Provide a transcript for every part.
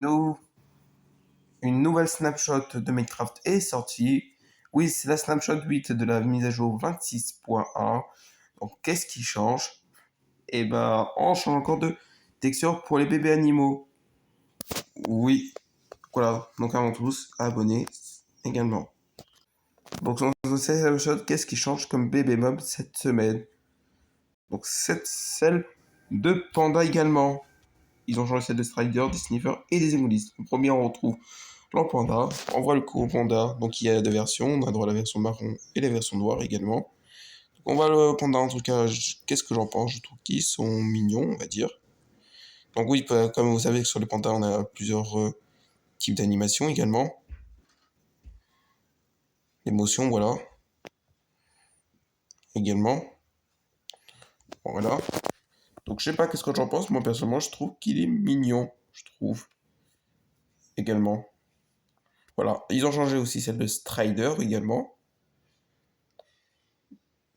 nous, une nouvelle snapshot de Minecraft est sortie. Oui, c'est la snapshot 8 de la mise à jour 26.1. Donc, qu'est-ce qui change? Et ben, on change encore de texture pour les bébés animaux. Oui, voilà. Donc, avant tous, abonnez également. Donc, dans cette snapshot, qu'est-ce qui change comme bébé mob cette semaine? Donc, celle de Panda également. Ils ont changé celle de Strider, des Sniffers et des Émoulistes. En premier, on retrouve le Panda. On voit le Coco Panda. Donc, il y a deux versions. On a droit à la version marron et la version noire également. Donc, on voit le Panda. En tout cas, qu'est-ce que j'en pense? Je trouve qu'ils sont mignons, on va dire. Donc, oui, comme vous savez, sur les pandas, on a plusieurs types d'animations également. L'émotion, voilà. Également. Voilà. Donc, je sais pas qu'est-ce que j'en pense. Moi, personnellement, je trouve qu'il est mignon. Je trouve. Également. Voilà. Ils ont changé aussi celle de Strider également.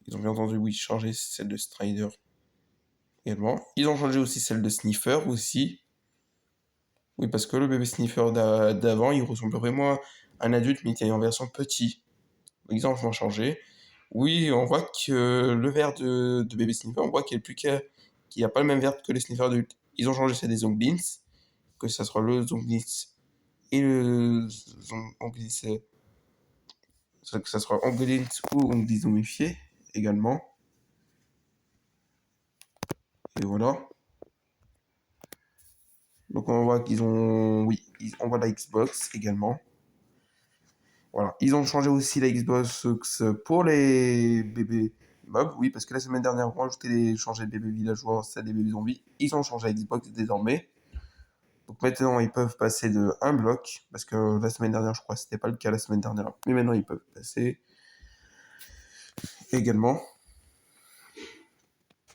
Ils ont bien entendu, oui, changé celle de Strider également. Ils ont changé aussi celle de Sniffer aussi. Oui, parce que le bébé Sniffer d'avant, il ressemble vraiment à un adulte, mais il était en version petit. Ils ont changé. Oui, on voit que le verre de bébé Sniffer, on voit qu'il n'y a pas le même verre que les Sniffers adultes. Ils ont changé celle des Zonglins, que ça sera le Zonglins et le Zonglins, que ça sera Onglins ou Onglins zombifié également. Et voilà. Donc on voit qu'ils ont... Oui, on voit la Xbox également. Voilà. Ils ont changé aussi la Xbox pour les bébés mobs. Oui, parce que la semaine dernière, on a changé les bébés villageois, celle des bébés zombies. Ils ont changé la Xbox désormais. Donc maintenant, ils peuvent passer de un bloc. Parce que la semaine dernière, je crois que c'était pas le cas la semaine dernière. Mais maintenant, ils peuvent passer également.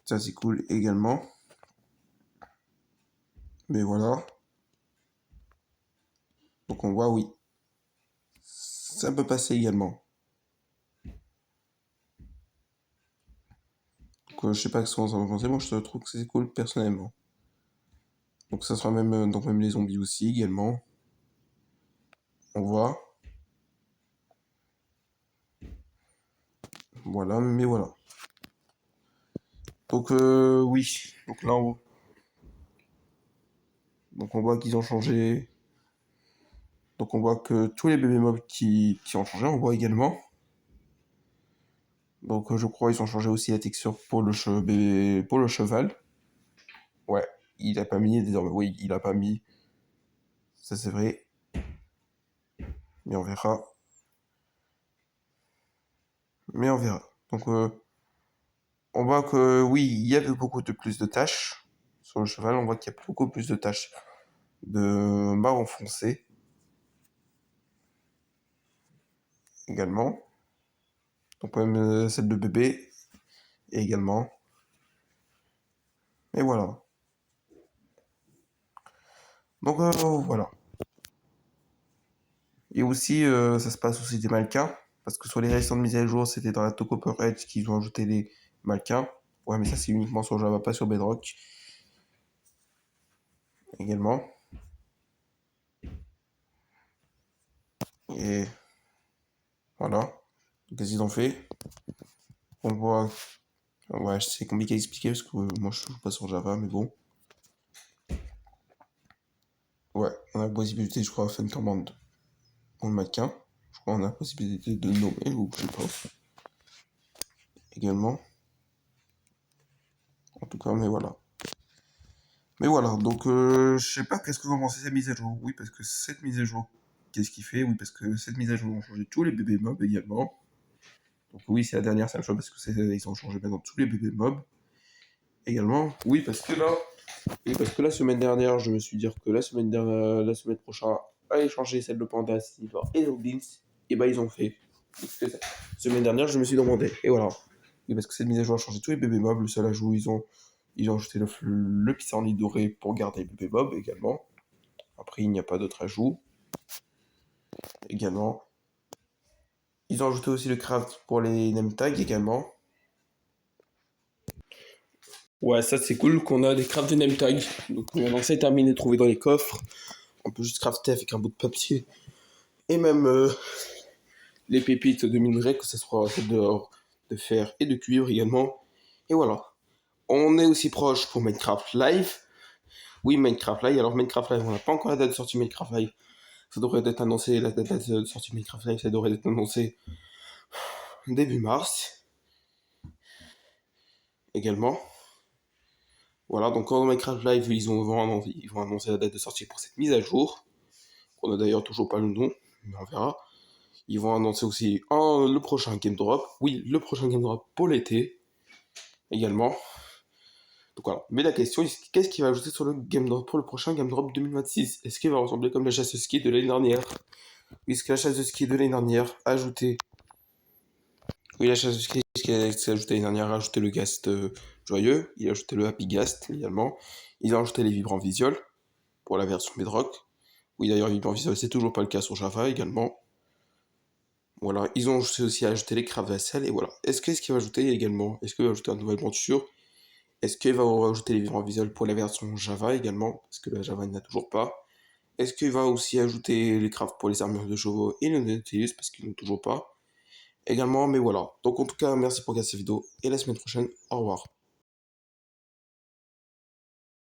Ça, c'est cool également. Mais voilà. Donc on voit, oui. Ça peut passer également. Donc, je sais pas ce qu'on en pense. Moi, je trouve que c'est cool personnellement. Donc ça sera même, donc même les zombies aussi également. On voit. Voilà, mais voilà. Donc oui. Donc là, donc on voit qu'ils ont changé. Donc on voit que tous les bébés mobs qui ont changé, on voit également. Donc je crois ils ont changé aussi la texture pour pour le cheval. Ouais, il a pas mis désormais. Oui, il a pas mis. Ça c'est vrai. Mais on verra. Mais on verra. Donc on voit que oui, il y avait beaucoup de plus de taches sur le cheval. On voit qu'il y a beaucoup plus de taches de marron foncé également. Donc même celle de bébé également. Et voilà. Donc voilà. Et aussi, ça se passe aussi des mannequins. Parce que sur les récentes mises à jour, c'était dans la Tocoper Edge qu'ils ont ajouté les mannequins. Ouais, mais ça, c'est uniquement sur Java, pas sur Bedrock. Également. Et voilà. Qu'est-ce qu'ils ont fait? On voit. Ouais, c'est compliqué à expliquer parce que moi, je joue pas sur Java, mais bon. Ouais, on a la possibilité, je crois, Fun Command pour le mannequin. Je crois qu'on a la possibilité de nommer, ou je sais pas. Également. En tout cas, mais voilà. Mais voilà, donc je sais pas qu'est-ce que vous en pensez de cette mise à jour. Oui, parce que cette mise à jour, qu'est-ce qu'il fait? Oui, parce que cette mise à jour, on changé tous les bébés mobs également. Donc oui, c'est la dernière seule chose parce que ils ont changé maintenant tous les bébés mobs également. Oui, parce que la semaine dernière, je me suis dit que la semaine prochaine, allez changer celle de Panda, Silver et Zombins. Et bah ils ont fait. La semaine dernière, je me suis demandé. Et voilà. Oui, parce que cette mise à jour a changé tous les bébés mobs. Le seul ajout, ils ont ajouté le pissenlit doré pour garder les bébés mobs également. Après, il n'y a pas d'autre ajout. Également. Ils ont ajouté aussi le craft pour les name tags également. Ouais, ça c'est cool qu'on a des crafts de name tags. Donc maintenant c'est terminé de trouver dans les coffres. On peut juste crafter avec un bout de papier. Et même les pépites de minerai, que ce soit de fer et de cuivre également. Et voilà. On est aussi proche pour Minecraft Live. Oui, Minecraft Live. Alors Minecraft Live, on n'a pas encore la date de sortie Minecraft Live. Ça devrait être annoncé, la date de sortie Minecraft Live, ça devrait être annoncé début mars. Également. Voilà, donc quand Minecraft Live, ils vont annoncer la date de sortie pour cette mise à jour. On n'a d'ailleurs toujours pas le nom, mais on verra. Ils vont annoncer aussi le prochain Game Drop. Oui, le prochain Game Drop pour l'été. Également. Donc voilà. Mais la question est, qu'est-ce qu'il va ajouter sur le Game Drop pour le prochain Game Drop 2026? Est-ce qu'il va ressembler comme la chasse de ski de l'année dernière? Oui, est-ce que la chasse de ski de l'année dernière a ajouté... Oui, la chasse de ski s'est ajoutée l'année dernière a ajouté le Ghast joyeux. Il a ajouté le Happy Ghast également. Ils ont ajouté les vibrants visuels pour la version Bedrock. Oui, d'ailleurs, les vibrants visuels, c'est toujours pas le cas sur Java également. Voilà, ils ont aussi ajouté les crafts vaisselle et voilà. Qu'est-ce qu'il va ajouter également? Est-ce qu'il va ajouter une nouvelle monture? Est-ce qu'il va rajouter les vibrants visuels pour la version Java également? Parce que la Java n'a toujours pas. Est-ce qu'il va aussi ajouter les crafts pour les armures de chevaux et le Nautilus parce qu'ils n'ont toujours pas également? Mais voilà. Donc en tout cas, merci pour regarder cette vidéo et la semaine prochaine, au revoir.